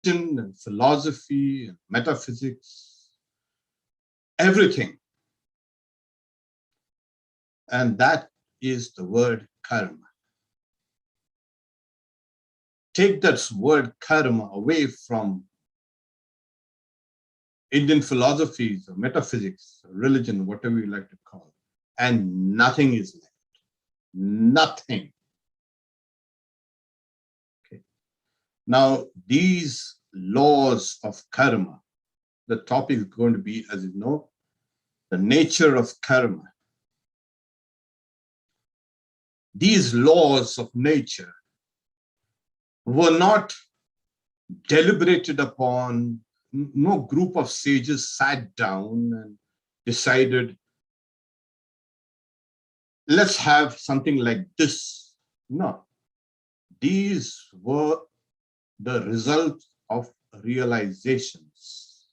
and philosophy and metaphysics, everything. And that is the word karma. Take that word karma away from Indian philosophies or metaphysics, or religion, whatever you like to call it, and nothing is left. Nothing. Okay. Now, these laws of karma, the topic is going to be, as you know, the nature of karma. These laws of nature were not deliberated upon. No group of sages sat down and decided, let's have something like this. No, these were the result of realizations.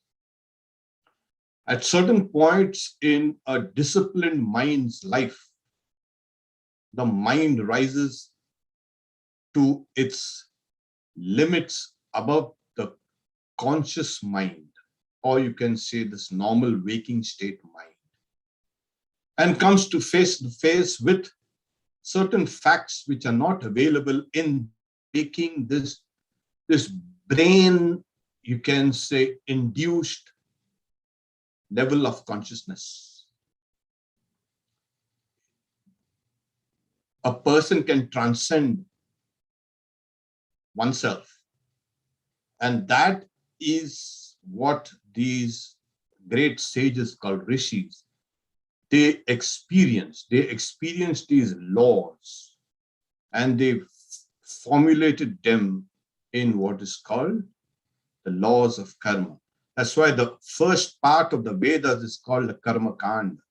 At certain points in a disciplined mind's life, the mind rises to its limits above the conscious mind, or you can say this normal waking state mind, and comes to face with certain facts which are not available in making this brain, you can say, induced level of consciousness. A person can transcend oneself, and that is what these great sages called rishis, they experienced these laws, and they formulated them in what is called the laws of karma. That's why the first part of the Vedas is called the Karma Kanda.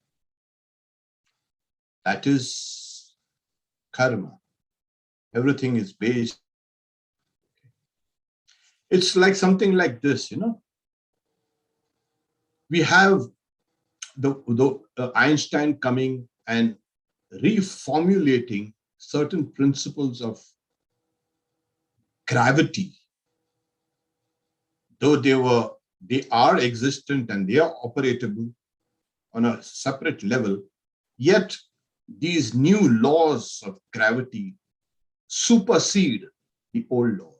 That is karma. Everything is based. It's like something like this, you know. We have the Einstein coming and reformulating certain principles of gravity. Though they are existent and they are operable on a separate level, yet these new laws of gravity supersede the old laws.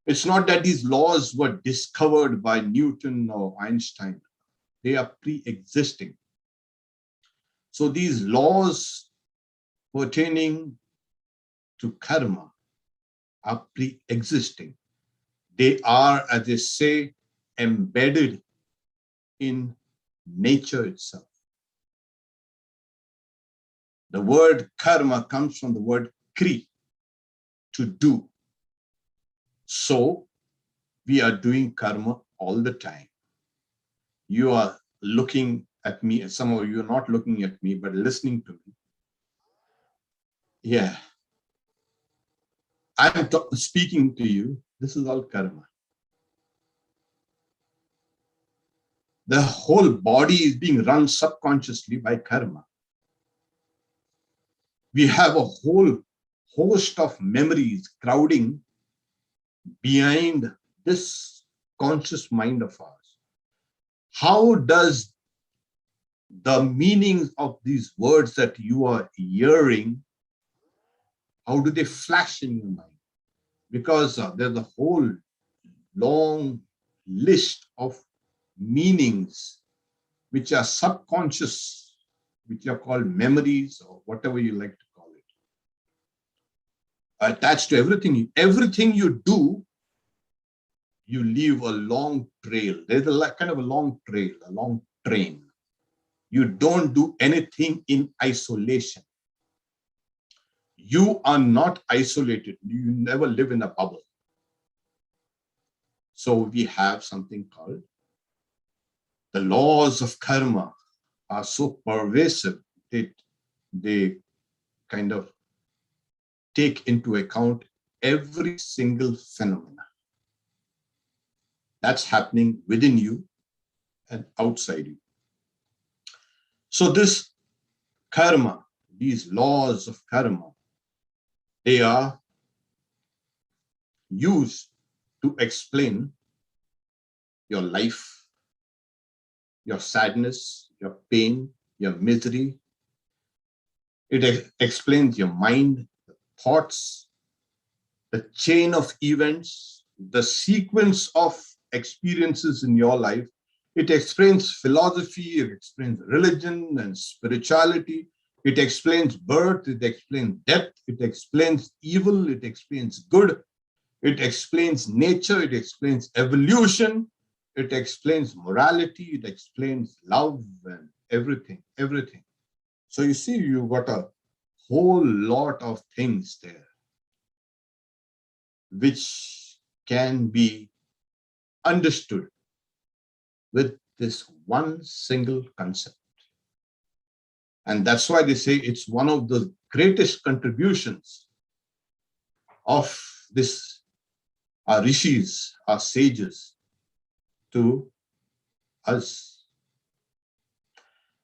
It's not that these laws were discovered by Newton or Einstein. They are pre-existing. So these laws pertaining to karma are pre-existing. They are, as they say, embedded in nature itself. The word karma comes from the word kri, to do. So we are doing karma all the time. You are looking at me, some of you are not looking at me, but listening to me. Yeah. I'm speaking to you. This is all karma. The whole body is being run subconsciously by karma. We have a whole host of memories crowding behind this conscious mind of ours. How does the meaning of these words that you are hearing, how do they flash in your mind? Because there's a whole long list of meanings which are subconscious, which are called memories or whatever you like to call it, attached to everything. Everything you do, you leave a long trail. There's a kind of a long trail, a long train. You don't do anything in isolation. You are not isolated. You never live in a bubble. So we have something called the laws of karma are so pervasive that they kind of take into account every single phenomena that's happening within you and outside you. So this karma, these laws of karma, they are use to explain your life, your sadness, your pain, your misery. It explains your mind, the thoughts, the chain of events, the sequence of experiences in your life. It explains philosophy, it explains religion and spirituality. It explains birth, it explains death, it explains evil, it explains good, it explains nature, it explains evolution, it explains morality, it explains love and everything, everything. So you see, you've got a whole lot of things there which can be understood with this one single concept. And that's why they say it's one of the greatest contributions of this, our rishis, our sages, to us.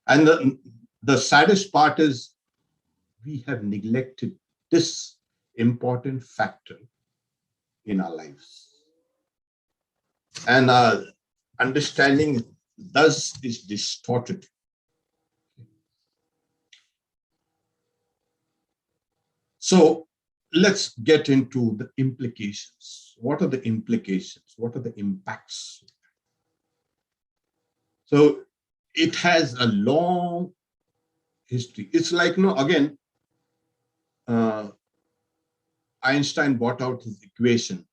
And the saddest part is we have neglected this important factor in our lives. And our understanding thus is distorted. So let's get into the implications. What are the implications? What are the impacts? So it has a long history. It's like, again, Einstein brought out his equation.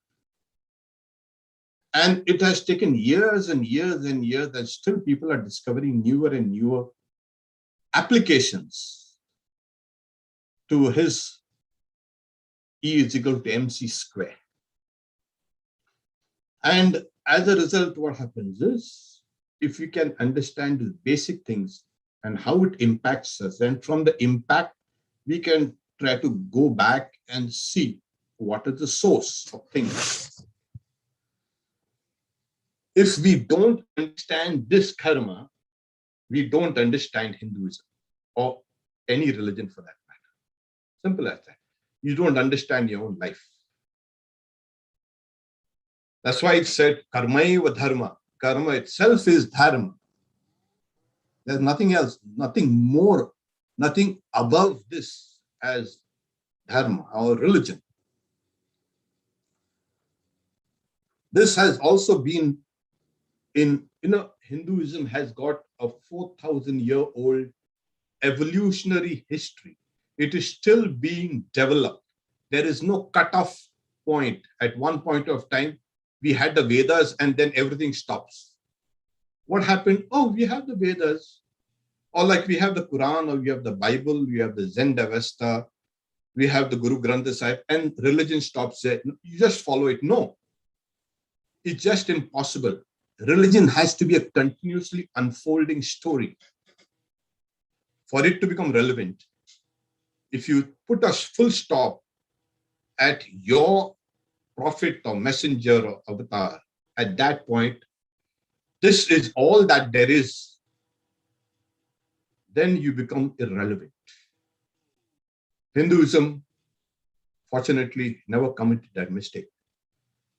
And it has taken years and years and years, and still people are discovering newer and newer applications to his E is equal to mc square. And as a result, what happens is, if we can understand the basic things and how it impacts us, and from the impact, we can try to go back and see what is the source of things. If we don't understand this karma, we don't understand Hinduism or any religion for that matter. Simple as that. You don't understand your own life. That's why it said karmaiva dharma. Karma itself is dharma. There's nothing else, nothing more, nothing above this as dharma, our religion. This has also been in, Hinduism has got a 4,000-year-old evolutionary history. It is still being developed. There is no cutoff point. At one point of time, we had the Vedas and then everything stops. What happened? Oh, we have the Vedas. Or like we have the Quran, or we have the Bible, we have the Zen Avesta, we have the Guru Granth Sahib, and religion stops there. You just follow it. No, it's just impossible. Religion has to be a continuously unfolding story for it to become relevant. If you put a full stop at your prophet or messenger or avatar, at that point, this is all that there is, then you become irrelevant. Hinduism, fortunately, never committed that mistake.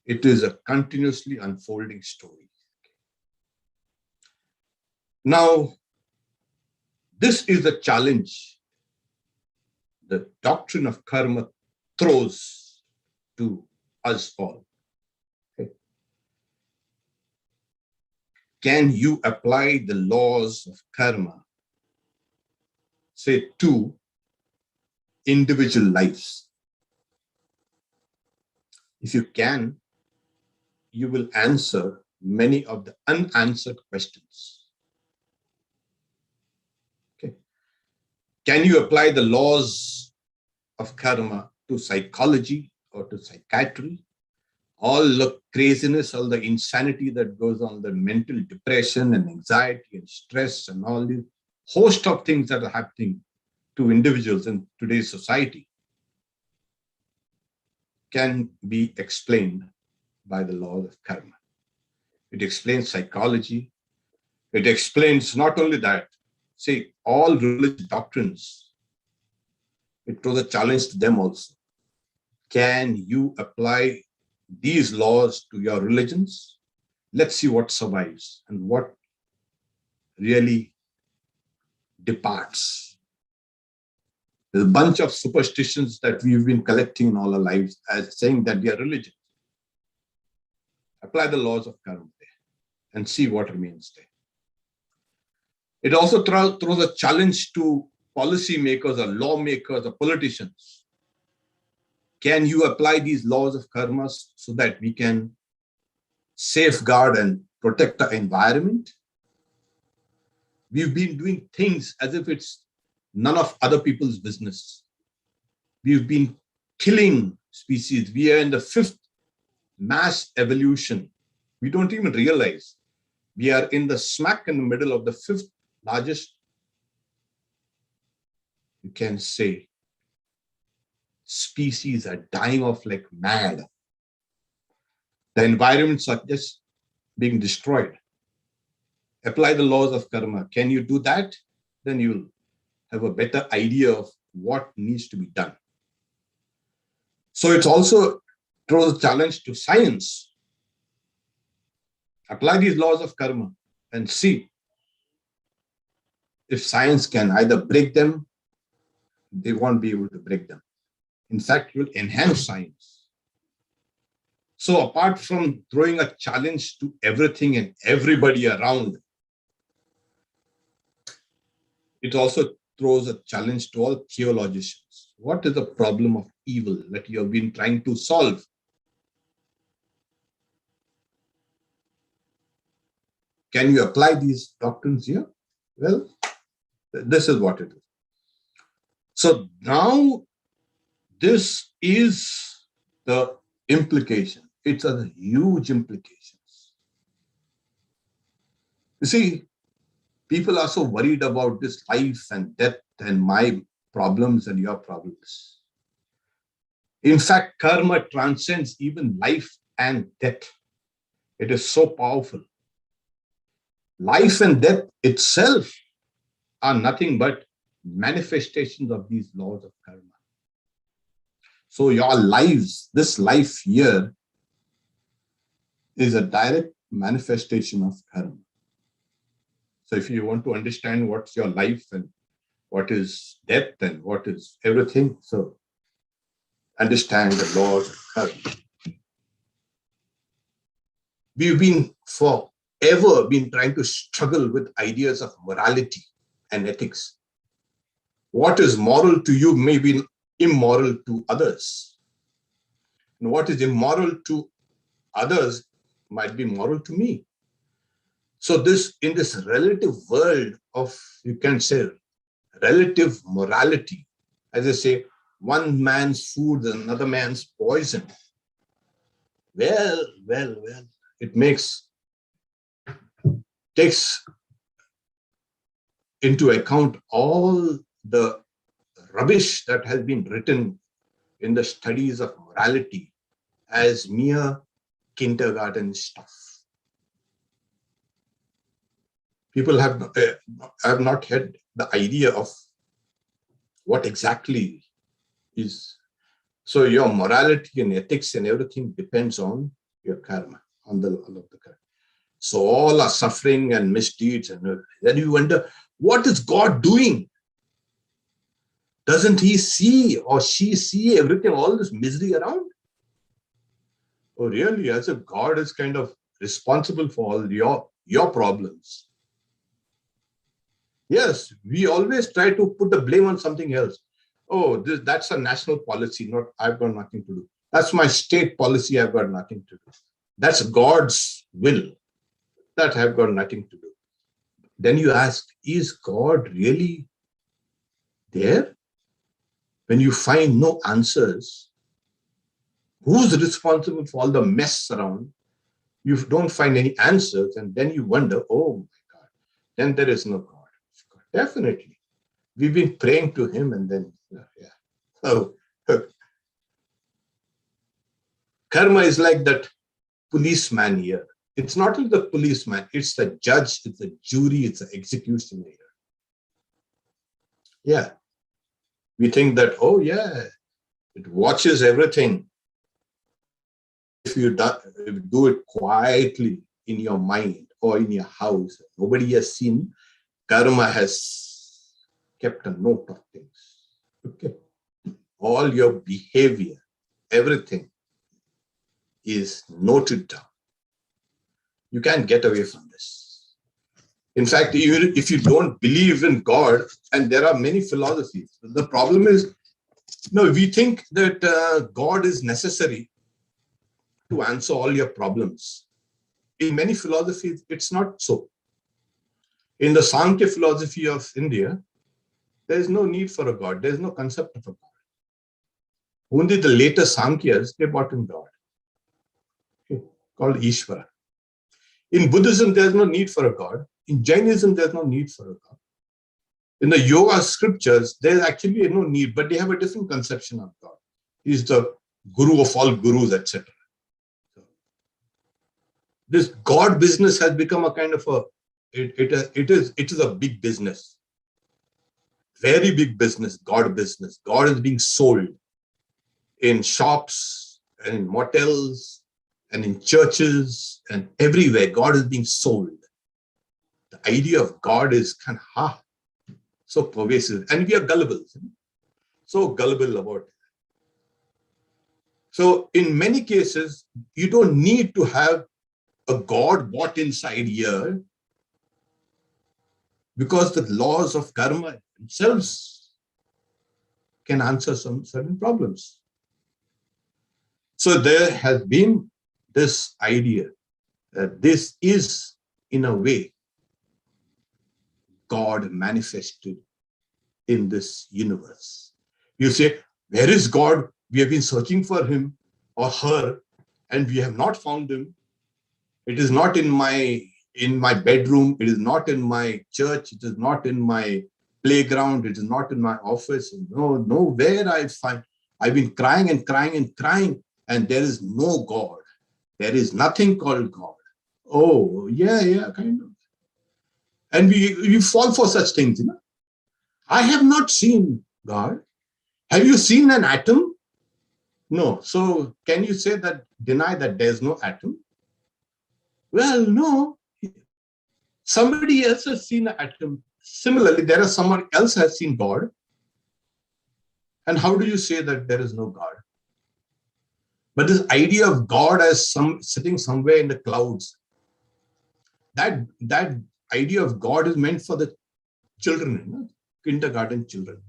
It is a continuously unfolding story. Now, this is a challenge the doctrine of karma throws to us all. Okay. Can you apply the laws of karma, say, to individual lives? If you can, you will answer many of the unanswered questions. Okay. Can you apply the laws of karma to psychology or to psychiatry? All the craziness, all the insanity that goes on, the mental depression and anxiety and stress and all the host of things that are happening to individuals in today's society can be explained by the law of karma. It explains psychology. It explains not only that, see, all religious doctrines, it throws a challenge to them also. Can you apply these laws to your religions. Let's see what survives and what really departs. There's a bunch of superstitions that we've been collecting in all our lives as saying that we are religion. Apply the laws of karma there and see what remains there. It also throws a challenge to policymakers or lawmakers or politicians. Can you apply these laws of karma so that we can safeguard and protect the environment? We've been doing things as if it's none of other people's business. We've been killing species. We are in the 5th mass evolution. We don't even realize we are in the smack in the middle of the 5th largest, you can say, species are dying off like mad. The environments are just being destroyed. Apply the laws of karma. Can you do that? Then you'll have a better idea of what needs to be done. So it's also throws a challenge to science. Apply these laws of karma and see if science can either break them, they won't be able to break them. In fact, it will enhance science. So apart from throwing a challenge to everything and everybody around, it also throws a challenge to all theologians. What is the problem of evil that you have been trying to solve? Can you apply these doctrines here? Well, this is what it is. So now this is the implication. It's a huge implications. You see, people are so worried about this life and death and my problems and your problems. In fact, karma transcends even life and death. It is so powerful. Life and death itself are nothing but manifestations of these laws of karma. So your lives, this life here, is a direct manifestation of karma. So if you want to understand what's your life and what is death and what is everything, so understand the laws of karma. We've been forever been trying to struggle with ideas of morality and ethics. What is moral to you may be immoral to others. And what is immoral to others might be moral to me. So in this relative world of, you can say, relative morality, as I say, one man's food is another man's poison. Well, it takes into account all the rubbish that has been written in the studies of morality as mere kindergarten stuff. People have not had the idea of what exactly is. So your morality and ethics and everything depends on your karma, on the karma. So all our suffering and misdeeds, and then you wonder, what is God doing? Doesn't he see or she see everything, all this misery around? Oh, really? As if God is kind of responsible for all your problems. Yes, we always try to put the blame on something else. Oh, that's a national policy, not I've got nothing to do. That's my state policy, I've got nothing to do. That's God's will. That I've got nothing to do. Then you ask, is God really there? When you find no answers, who's responsible for all the mess around? You don't find any answers, and then you wonder, oh my God, then there is no God. Definitely. We've been praying to him, and then, yeah. So, karma is like that policeman here. It's not only the policeman, it's the judge, it's the jury, it's the executioner. Yeah. We think that, oh yeah, it watches everything. do it quietly in your mind or in your house, nobody has seen, karma has kept a note of things. Okay. All your behavior, everything is noted down. You can't get away from this. In fact, even if you don't believe in God, and there are many philosophies, the problem is, no, we think that God is necessary to answer all your problems. In many philosophies, it's not so. In the Sankhya philosophy of India, there is no need for a God. There is no concept of a God. Only the later Sankhyas, they brought in God, called Ishvara. In Buddhism, there's no need for a God. In Jainism, there's no need for a God. In the yoga scriptures, there's actually no need, but they have a different conception of God. He's the guru of all gurus, etc. This God business has become a kind of it is a big business. Very big business, God business. God is being sold in shops and in motels and in churches and everywhere. God is being sold. The idea of God is kind of so pervasive, and we are gullible, so gullible about it. So in many cases, you don't need to have a God bought inside here, because the laws of karma themselves can answer some certain problems. So there has been this idea that this is, in a way, God manifested in this universe. You say, where is God? We have been searching for him or her, and we have not found him. It is not in my bedroom. It is not in my church. It is not in my playground. It is not in my office. Nowhere I find. I've been crying and crying and crying, and there is no God. There is nothing called God. Oh, yeah, kind of. And we fall for such things, I have not seen God. Have you seen an atom? No. So can you say that, deny that there's no atom? Well, no. Somebody else has seen an atom. Similarly, there is someone else has seen God. And how do you say that there is no God? But this idea of God as sitting somewhere in the clouds, that idea of God is meant for the children, kindergarten children.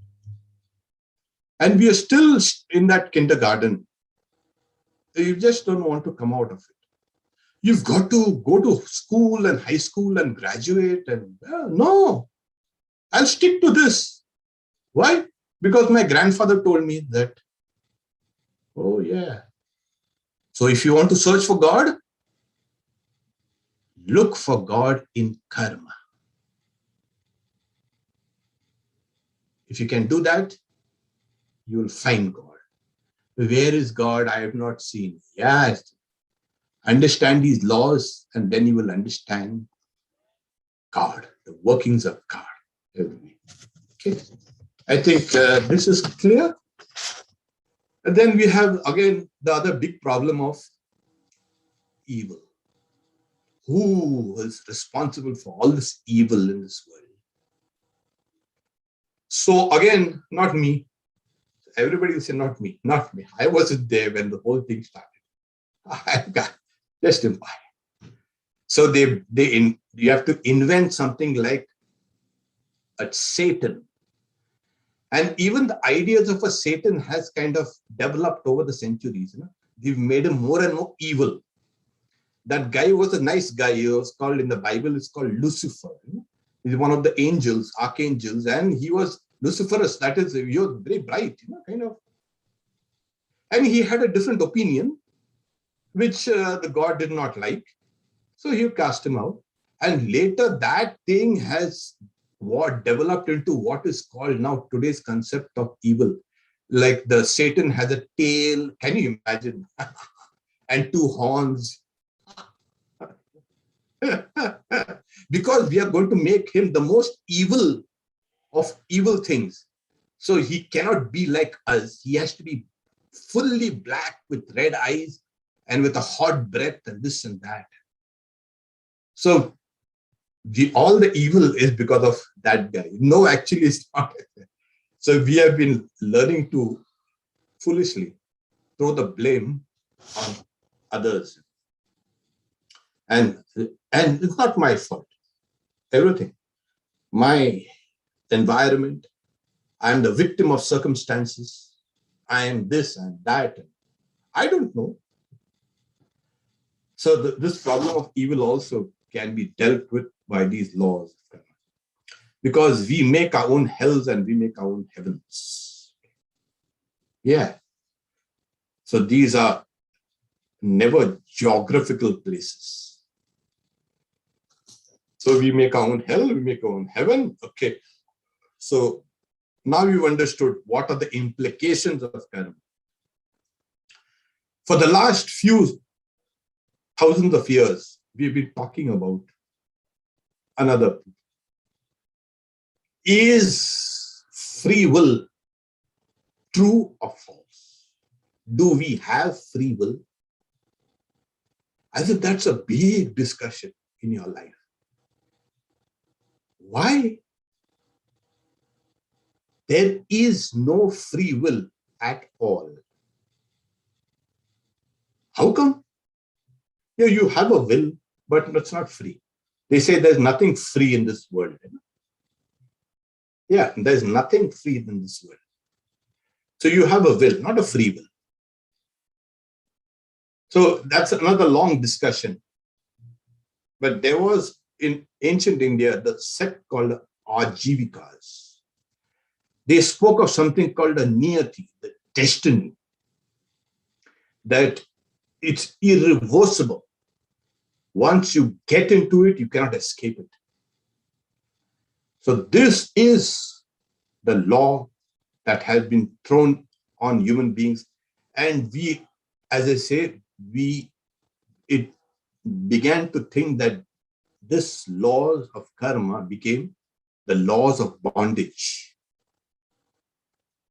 And we are still in that kindergarten. You just don't want to come out of it. You've got to go to school and high school and graduate. And no, I'll stick to this. Why? Because my grandfather told me that. Oh, yeah. So if you want to search for God, look for God in karma. If you can do that, you will find God. Where is God? I have not seen. Yes. Understand these laws, and then you will understand God, the workings of God. Okay. I think this is clear. And then we have, again, the other big problem of evil. Who is responsible for all this evil in this world? So again, not me. Everybody will say, not me. I wasn't there when the whole thing started. I've got just imply. So you have to invent something like a Satan. And even the ideas of a Satan has kind of developed over the centuries. They've made him more and more evil. That guy was a nice guy. He was called, in the Bible, it's called Lucifer. He's one of the angels, archangels, and he was Luciferus. That is, he was very bright, kind of. And he had a different opinion, which the God did not like. So he cast him out. And later that thing has developed into what is called now today's concept of evil. Like the Satan has a tail, can you imagine? And two horns. Because we are going to make him the most evil of evil things. So he cannot be like us. He has to be fully black with red eyes and with a hot breath and this and that. So all the evil is because of that guy. No, actually it's not. So we have been learning to foolishly throw the blame on others. And it's not my fault. Everything. My environment, I am the victim of circumstances. I am this and that. I don't know. So this problem of evil also can be dealt with by these laws of karma. Because we make our own hells and we make our own heavens. Yeah. So these are never geographical places. So we make our own hell, we make our own heaven. Okay. So now you've understood what are the implications of karma. For the last few thousands of years, we've been talking about another. Is free will true or false? Do we have free will? I think that's a big discussion in your life. Why? There is no free will at all. How come? Yeah, you have a will, but it's not free. They say there's nothing free in this world. Yeah, there's nothing free in this world. So you have a will, not a free will. So that's another long discussion. But there was in ancient India, the sect called Ajivikas. They spoke of something called a niyati, the destiny, that it's irreversible. Once you get into it, you cannot escape it. So this is the law that has been thrown on human beings. And we, as I say, it began to think that this laws of karma became the laws of bondage.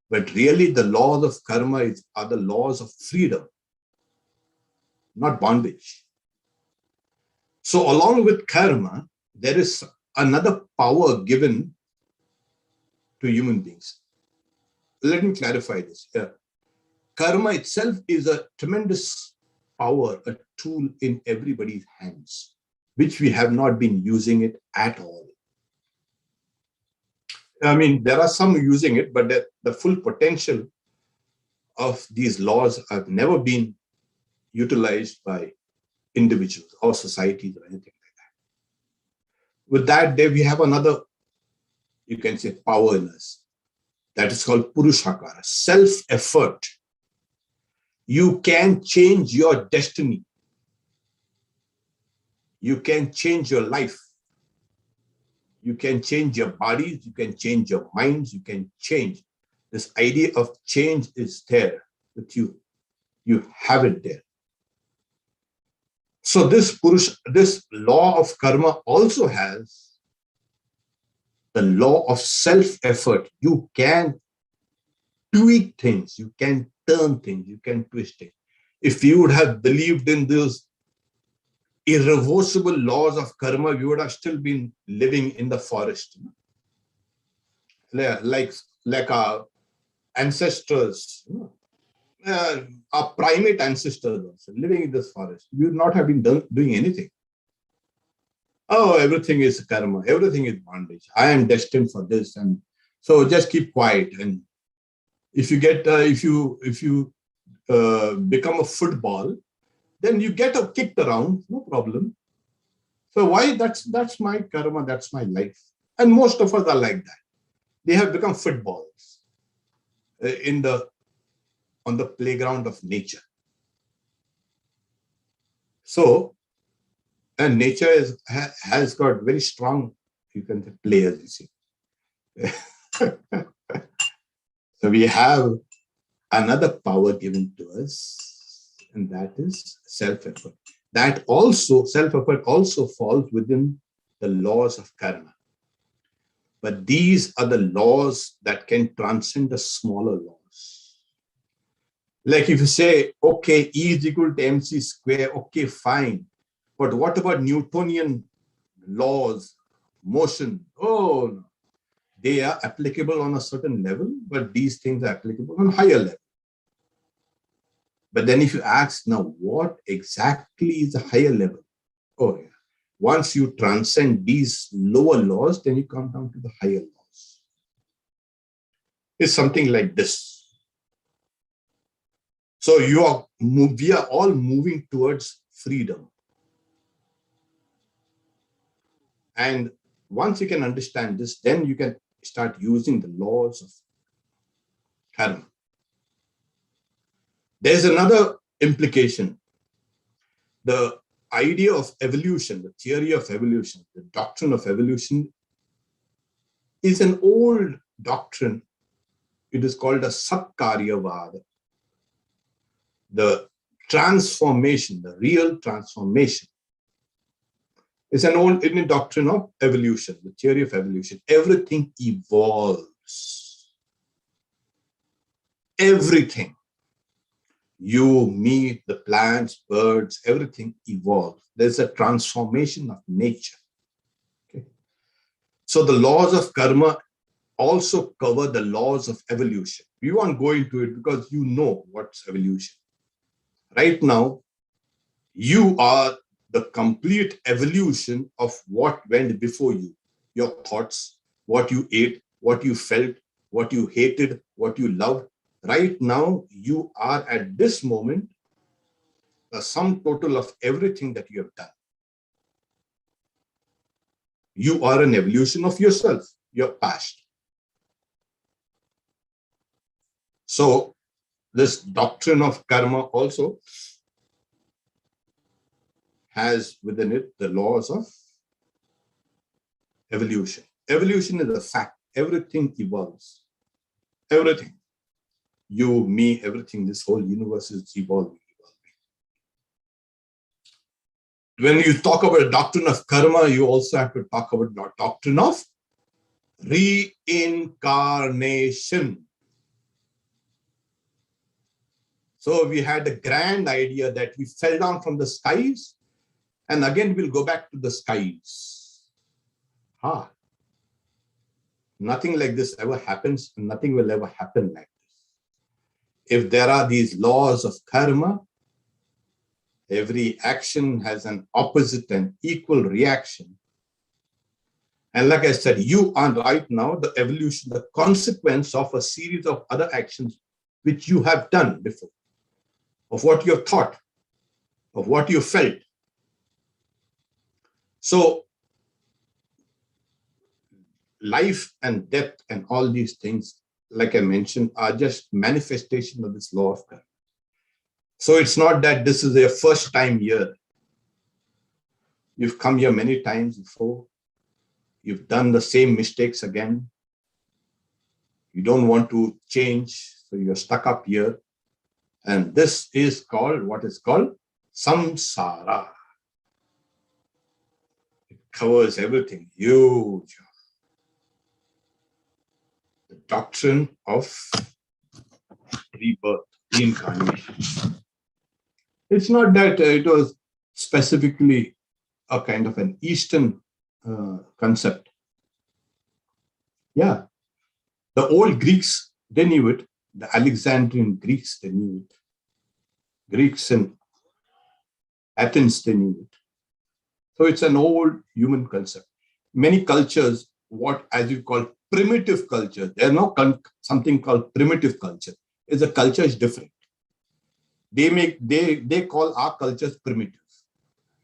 But really the laws of karma are the laws of freedom, not bondage. So along with karma, there is another power given to human beings. Let me clarify this. Karma itself is a tremendous power, a tool in everybody's hands, which we have not been using it at all. I mean, there are some using it, but the full potential of these laws have never been utilized by individuals or societies or anything like that. With that, there we have another, you can say, power in us. That is called Purushakara, self-effort. You can change your destiny. You can change your life. You can change your bodies. You can change your minds. You can change. This idea of change is there with you. You have it there. So this law of karma also has the law of self-effort. You can tweak things. You can turn things. You can twist it. If you would have believed in those irreversible laws of karma, we would have still been living in the forest. Like our ancestors, our primate ancestors also, living in this forest. We would not have been doing anything. Oh, everything is karma. Everything is bondage. I am destined for this. And so just keep quiet. And if you get, if you become a football, then you get kicked around, no problem. So why? That's my karma, that's my life. And most of us are like that. They have become footballs on the playground of nature. So, and nature has got very strong, you can say, players, you see. So we have another power given to us, and that is self-effort. That also, self-effort also falls within the laws of karma. But these are the laws that can transcend the smaller laws. Like if you say, okay, E is equal to mc square, okay, fine. But what about Newtonian laws, motion? Oh, no. They are applicable on a certain level, but these things are applicable on a higher level. But then if you ask now, what exactly is a higher level? Oh, yeah. Once you transcend these lower laws, then you come down to the higher laws. It's something like this. So we are all moving towards freedom. And once you can understand this, then you can start using the laws of karma. There's another implication. The idea of evolution, the theory of evolution, the doctrine of evolution is an old doctrine. It is called a Satkaryavada. The transformation, the real transformation, is an old Indian doctrine of evolution, the theory of evolution. Everything evolves. Everything. You, me, the plants, birds, everything evolves. There's a transformation of nature. Okay? So the laws of karma also cover the laws of evolution. We won't go into it because you know what's evolution. Right now, you are the complete evolution of what went before you. Your thoughts, what you ate, what you felt, what you hated, what you loved. Right now, you are at this moment the sum total of everything that you have done. You are an evolution of yourself, your past. So this doctrine of karma also has within it the laws of evolution. Evolution is a fact. Everything evolves. Everything. You, me, everything, this whole universe is evolving. When you talk about the doctrine of karma, you also have to talk about the doctrine of reincarnation. So we had a grand idea that we fell down from the skies and again we'll go back to the skies. Nothing like this ever happens, and nothing will ever happen like this. If there are these laws of karma, every action has an opposite and equal reaction. And like I said, you are right now the evolution, the consequence of a series of other actions which you have done before, of what you have thought, of what you felt. So life and death and all these things, like I mentioned, are just manifestation of this law of karma. So it's not that this is your first time here. You've come here many times before. You've done the same mistakes again. You don't want to change, so you're stuck up here. And this is called, what is called Samsara. It covers everything, huge. The doctrine of rebirth, reincarnation. It's not that it was specifically a kind of an Eastern concept. Yeah. The old Greeks, they knew it. The Alexandrian Greeks, they knew it. Greeks in Athens, they knew it. So it's an old human concept. Many cultures, what as you call primitive culture, there are no something called primitive culture. Is a culture is different. They call our cultures primitive.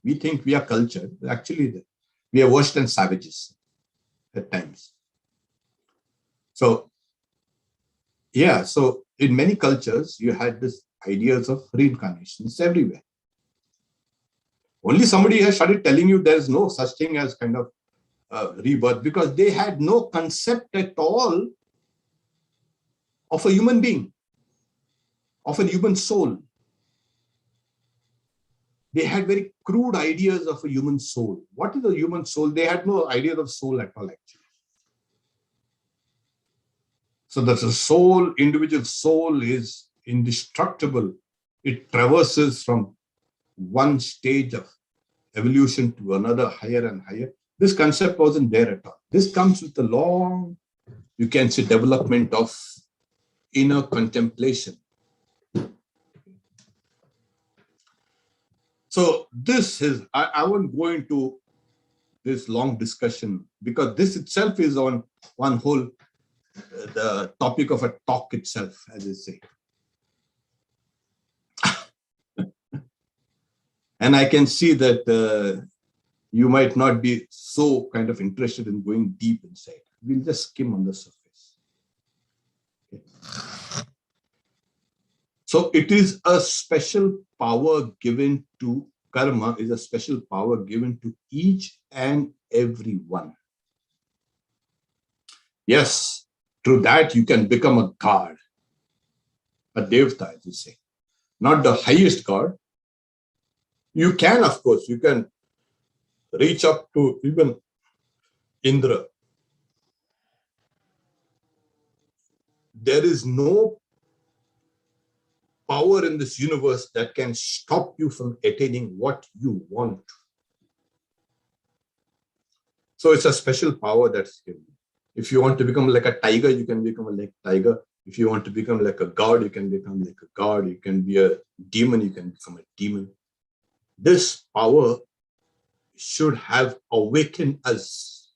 We think we are cultured. Actually, we are worse than savages at times. So, yeah, so in many cultures, you had this ideas of reincarnations everywhere. Only somebody has started telling you there is no such thing as kind of rebirth, because they had no concept at all of a human being, of a human soul. They had very crude ideas of a human soul. What is a human soul? They had no idea of soul at all, actually. So that the soul, individual soul is indestructible. It traverses from one stage of evolution to another, higher and higher. This concept wasn't there at all. This comes with a long, you can say, development of inner contemplation. So this is, I won't go into this long discussion because this itself is on one whole, the topic of a talk itself, as I say. And I can see that you might not be so kind of interested in going deep inside. We'll just skim on the surface. Okay. So it is a special power given to karma, is a special power given to each and every one. Yes, through that you can become a god, a devta, as you say. Not the highest god. You can, of course, you can reach up to even Indra. There is no power in this universe that can stop you from attaining what you want. So it's a special power that's given. If you want to become like a tiger, you can become like a tiger. If you want to become like a god, you can become like a god. You can be a demon, you can become a demon. This power should have awakened us.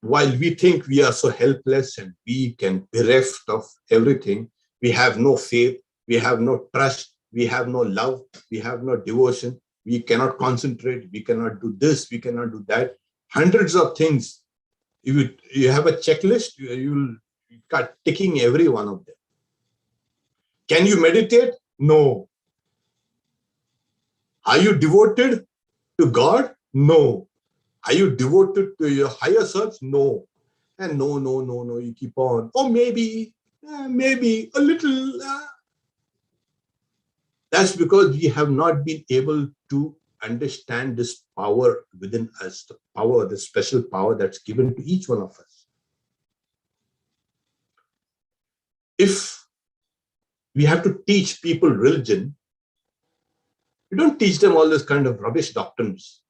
While we think we are so helpless and we can be bereft of everything, we have no faith, we have no trust, we have no love, we have no devotion, we cannot concentrate, we cannot do this, we cannot do that. Hundreds of things. You have a checklist, you'll start ticking every one of them. Can you meditate? No. Are you devoted to God? No. Are you devoted to your higher self? No. And no, you keep on. Or maybe a little. That's because we have not been able to understand this power within us, the power, the special power that's given to each one of us. If we have to teach people religion, we don't teach them all this kind of rubbish doctrines.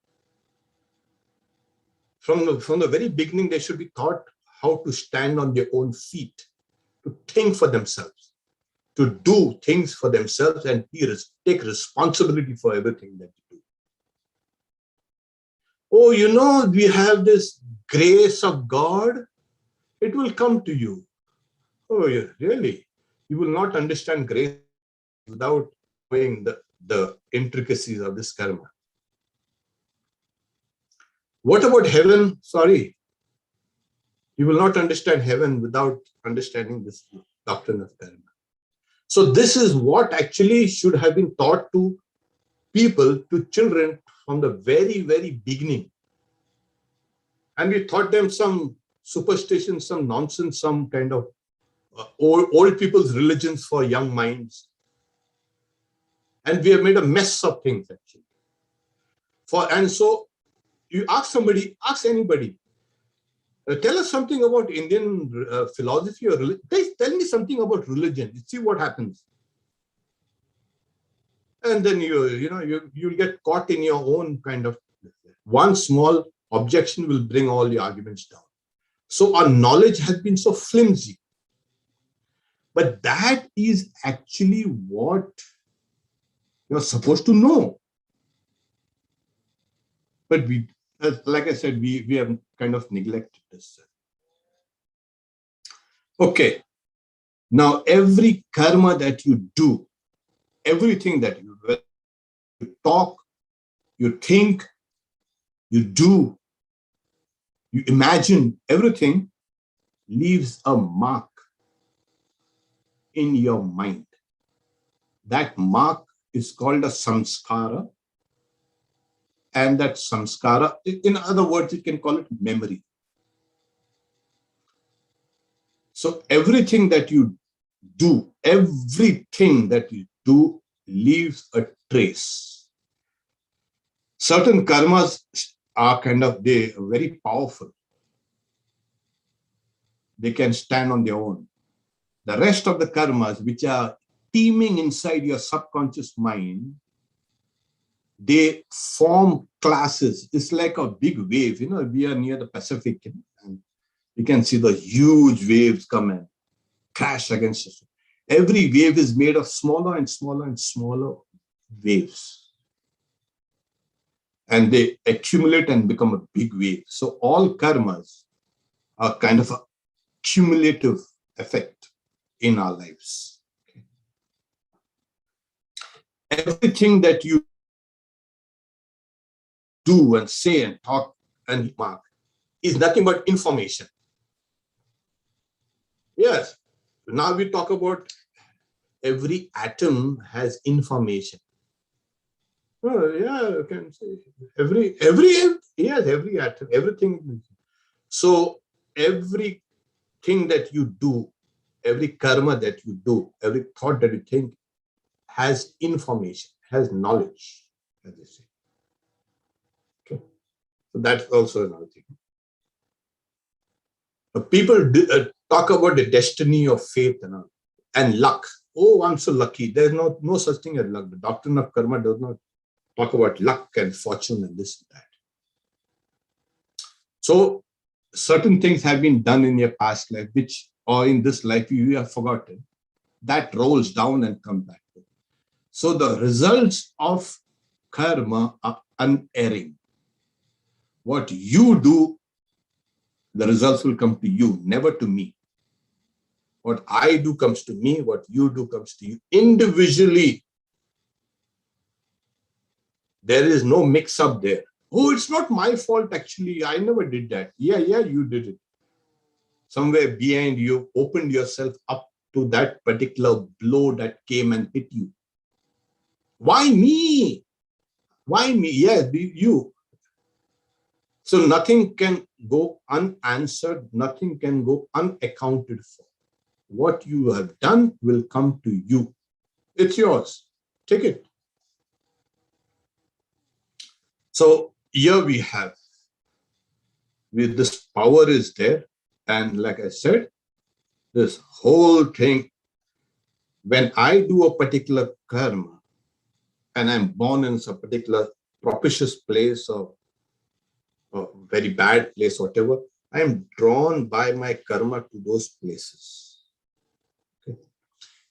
From the very beginning, they should be taught how to stand on their own feet, to think for themselves, to do things for themselves and take responsibility for everything that they do. Oh, we have this grace of God. It will come to you. Oh, yeah, really? You will not understand grace without knowing the intricacies of this karma. What about heaven? Sorry. You will not understand heaven without understanding this doctrine of karma. So this is what actually should have been taught to people, to children from the very, very beginning. And we taught them some superstition, some nonsense, some kind of old people's religions for young minds. And we have made a mess of things actually. And so you ask anybody, tell us something about Indian philosophy or religion. Tell me something about religion. See what happens. And then you'll get caught in your own kind of, one small objection will bring all the arguments down. So our knowledge has been so flimsy. But that is actually what you're supposed to know. But we, like I said, we have kind of neglected this. Okay. Now, every karma that you do, everything that you talk, you think, you do, you imagine, everything leaves a mark in your mind. That mark is called a samskara. And that samskara, in other words, you can call it memory. So everything that you do, leaves a trace. Certain karmas are they are very powerful. They can stand on their own. The rest of the karmas, which are teeming inside your subconscious mind, they form classes. It's like a big wave. We are near the Pacific, and you can see the huge waves come and crash against us. Every wave is made of smaller and smaller and smaller waves. And they accumulate and become a big wave. So all karmas are kind of a cumulative effect in our lives. Okay. Everything that you do and say and talk and mark is nothing but information. Yes. Now we talk about every atom has information. Oh, yeah, you can say every atom, everything. So everything that you do, every karma that you do, every thought that you think has information, has knowledge, as they say. Okay. So that's also another thing. People talk about the destiny of faith and luck. Oh, I'm so lucky. There's no such thing as luck. The doctrine of karma does not talk about luck and fortune and this and that. So certain things have been done in your past life, which or in this life you have forgotten. That rolls down and comes back. So the results of karma are unerring. What you do, the results will come to you, never to me. What I do comes to me, what you do comes to you individually. There is no mix up there. Oh, it's not my fault, actually. I never did that. Yeah, you did it. Somewhere behind you, opened yourself up to that particular blow that came and hit you. Why me? Why me? Yeah, you. So nothing can go unanswered. Nothing can go unaccounted for. What you have done will come to you. It's yours. Take it. So here we have, with this power is there. And like I said, this whole thing, when I do a particular karma and I'm born in some particular propitious place or a very bad place, whatever, I am drawn by my karma to those places. Okay.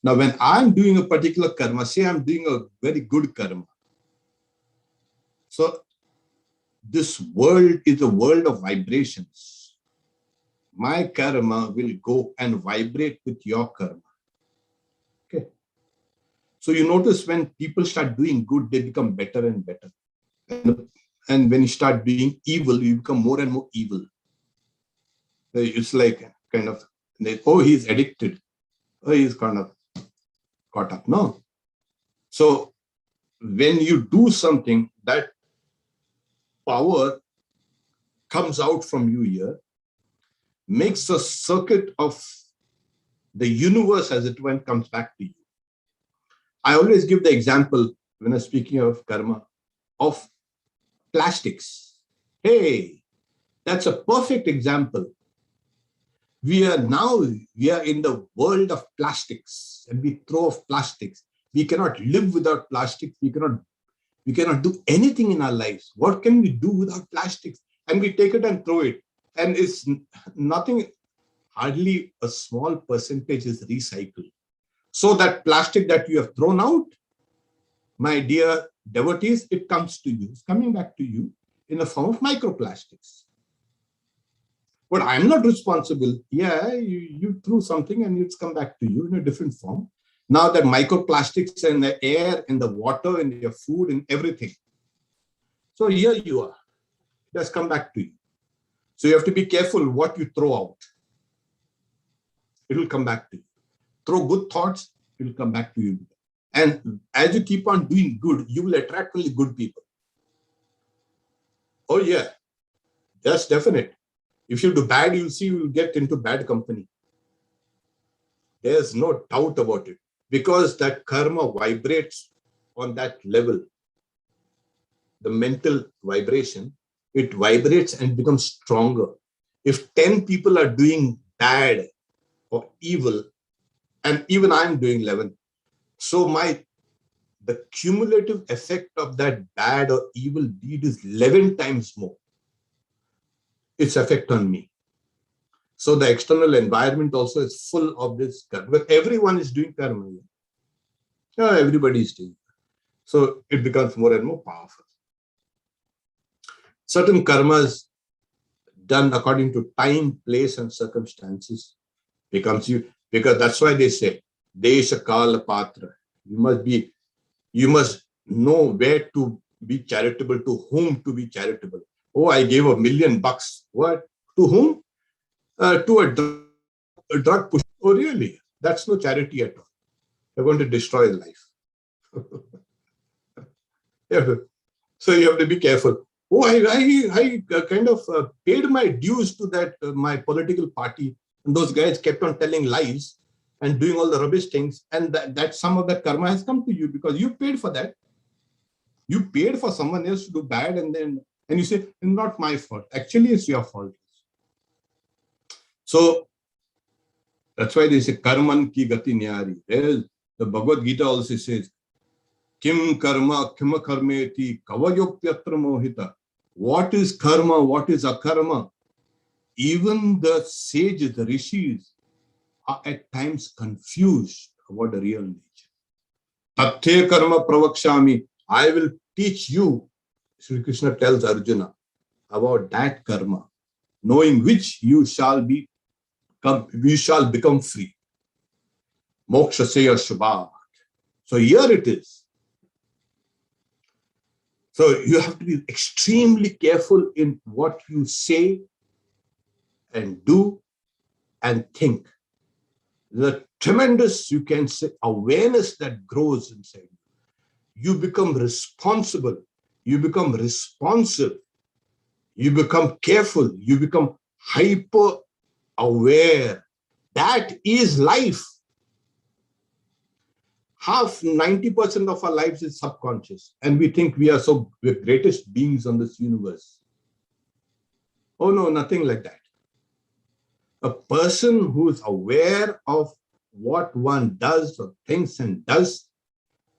Now, when I'm doing a particular karma, say I'm doing a very good karma. So this world is a world of vibrations. My karma will go and vibrate with your karma. Okay. So you notice when people start doing good, they become better and better. And when you start doing evil, you become more and more evil. It's like kind of, oh, he's addicted. Oh, he's kind of caught up. No. So when you do something, that power comes out from you here, makes a circuit of the universe, as it were, comes back to you. I always give the example when I'm speaking of karma of plastics. Hey, that's a perfect example. We are in the world of plastics, and we throw off plastics. We cannot live without plastics. We cannot do anything in our lives. What can we do without plastics? And we take it and throw it. And it's nothing, hardly a small percentage is recycled. So that plastic that you have thrown out, my dear devotees, it comes to you. It's coming back to you in the form of microplastics. But I'm not responsible. Yeah, you threw something and it's come back to you in a different form. Now that microplastics in the air, in the water, in your food, in everything. So here you are. It has come back to you. So you have to be careful what you throw out. It will come back to you. Throw good thoughts, it will come back to you. And as you keep on doing good, you will attract only good people. Oh yeah, that's definite. If you do bad, you'll see you will get into bad company. There's no doubt about it. Because that karma vibrates on that level. The mental vibration, it vibrates and becomes stronger. If 10 people are doing bad or evil, And even I'm doing 11. So the cumulative effect of that bad or evil deed is 11 times more. Its effect on me. So the external environment also is full of this karma. But everyone is doing karma. Yeah, everybody is doing. So it becomes more and more powerful. Certain karmas done according to time, place, and circumstances becomes you, because that's why they say Desha Kala Patra. You must know where to be charitable, to whom to be charitable. Oh, I gave $1 million. What? To whom? To a drug push. Oh, really? That's no charity at all. You're going to destroy his life. Yeah. So you have to be careful. Oh, I kind of paid my dues to that, my political party. And those guys kept on telling lies and doing all the rubbish things. And that some of that karma has come to you because you paid for that. You paid for someone else to do bad, and you say, not my fault. Actually, it's your fault. So that's why they say karman ki gati nyari. The Bhagavad Gita also says, Kim karma, kima karmeti, kavayokyatra mohita. What is karma? What is akarma? Even the sages, the rishis, are at times confused about the real nature. Tathe karma pravakshami. I will teach you, Sri Krishna tells Arjuna, about that karma, knowing which you shall become free. Moksha seya shubha. So here it is. So you have to be extremely careful in what you say and do and think. The tremendous, you can say, awareness that grows inside you. You become responsible. You become responsive. You become careful. You become hyper aware. That is life. 90% of our lives is subconscious, and we think we're greatest beings on this universe. Oh no, nothing like that. A person who is aware of what one does or thinks and does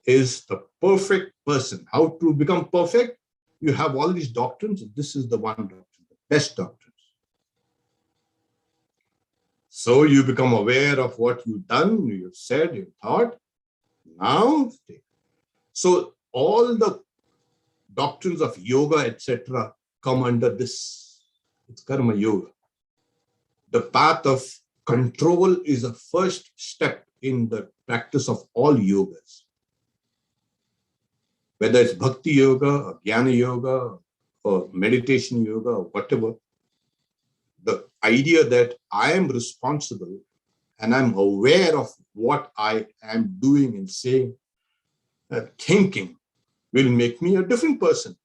is the perfect person. How to become perfect? You have all these doctrines. This is the one doctrine, the best doctrines. So you become aware of what you've done, you've said, you've thought. Now, so all the doctrines of yoga, etc., come under this. It's karma yoga. The path of control is a first step in the practice of all yogas. Whether it's bhakti yoga, or jnana yoga, or meditation yoga, or whatever, the idea that I am responsible and I'm aware of what I am doing and saying, thinking, will make me a different person.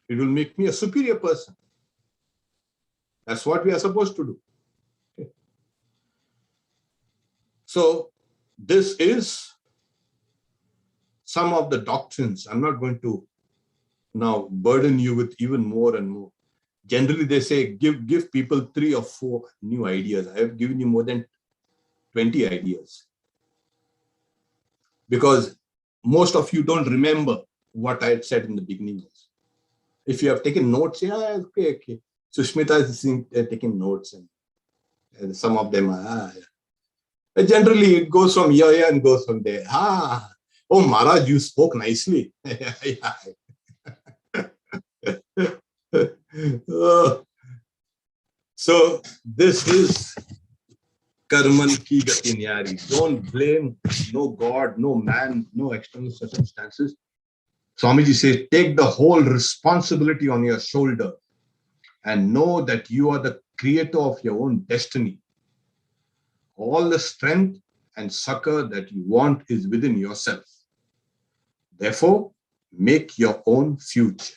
It will make me a superior person. That's what we are supposed to do. Okay. So this is some of the doctrines. I'm not going to now burden you with even more and more. Generally, they say give people 3 or 4 new ideas. I have given you more than 20 ideas. Because most of you don't remember what I had said in the beginning. If you have taken notes, yeah, okay. Sushmita is taking notes, and some of them are. Yeah. Generally, it goes from here and goes from there. Oh, Maharaj, you spoke nicely. So this is karman ki gati nyari. Don't blame no God, no man, no external circumstances. Swamiji says, take the whole responsibility on your shoulder and know that you are the creator of your own destiny. All the strength and succor that you want is within yourself. Therefore, make your own future.